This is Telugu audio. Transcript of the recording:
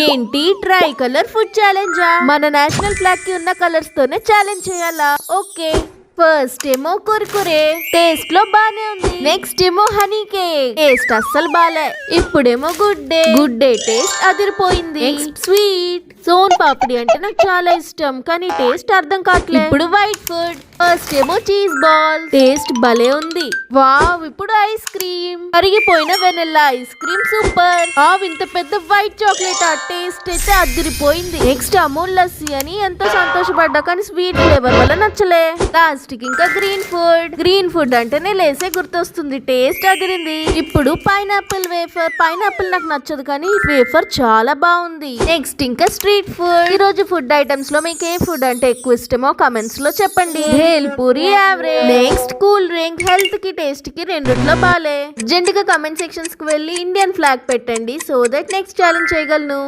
ఏంటి ట్రై కలర్ ఫుడ్ ఛాలెంజా? మన నేషనల్ ఫ్లాగ్ కి ఉన్న కలర్స్ తోనే ఛాలెంజ్ చేయాలా? ఓకే. ఫస్ట్ ఏమో కుర్కురే, టేస్ట్ లో బానే ఉంది. నెక్స్ట్ ఏమో హనీ కేక్, టేస్ట్ అస్సలు బాలే. ఇప్పుడేమో గుడ్ డే టేస్ట్ అదిరిపోయింది. నెక్స్ట్ స్వీట్ సోన్ పాపిడి అంటే నాకు చాలా ఇష్టం, కానీ టేస్ట్ అర్థం కావట్లేదు. ఇప్పుడు వైట్ ఫుడ్, ఫస్ట్ ఏమో చీజ్ బాల్, టేస్ట్ భలే ఉంది. వావ్. ఇప్పుడు ఐస్ క్రీమ్, కరిగిపోయిన వెనిల్లా ఐస్ క్రీమ్ సూపర్. ఇంత పెద్ద వైట్ చాక్లెట్, ఆ టేస్ట్ అయితే అదిరిపోయింది. నెక్స్ట్ అమూల్ లస్సీ అని ఎంతో సంతోషపడ్డా, కానీ స్వీట్ ఫ్లేవర్ వల్ల నచ్చలే. లాస్ట్ కి ఇంకా గ్రీన్ ఫుడ్ అంటేనే లేసే గుర్తొస్తుంది, టేస్ట్ అదిరింది. ఇప్పుడు పైనాపిల్ వేఫర్, పైనాపిల్ నాకు నచ్చదు, కానీ వేఫర్ చాలా బాగుంది. నెక్స్ట్ ఇంకా స్ట్రీట్ ఫుడ్. ఈ రోజు ఫుడ్ ఐటమ్స్ లో మీకు ఏ ఫుడ్ అంటే ఎక్కువ ఇష్టమో కమెంట్స్ లో చెప్పండి. Bhel puri average. Next cool drink, health కి టేస్ట్ కి రెండిట్లో బాలే. అర్జెంట్ గా కమెంట్ సెక్షన్స్ కి వెళ్ళి ఇండియన్ ఫ్లాగ్ పెట్టండి, సో దట్ నెక్స్ట్ ఛాలెంజ్ చేయగలను.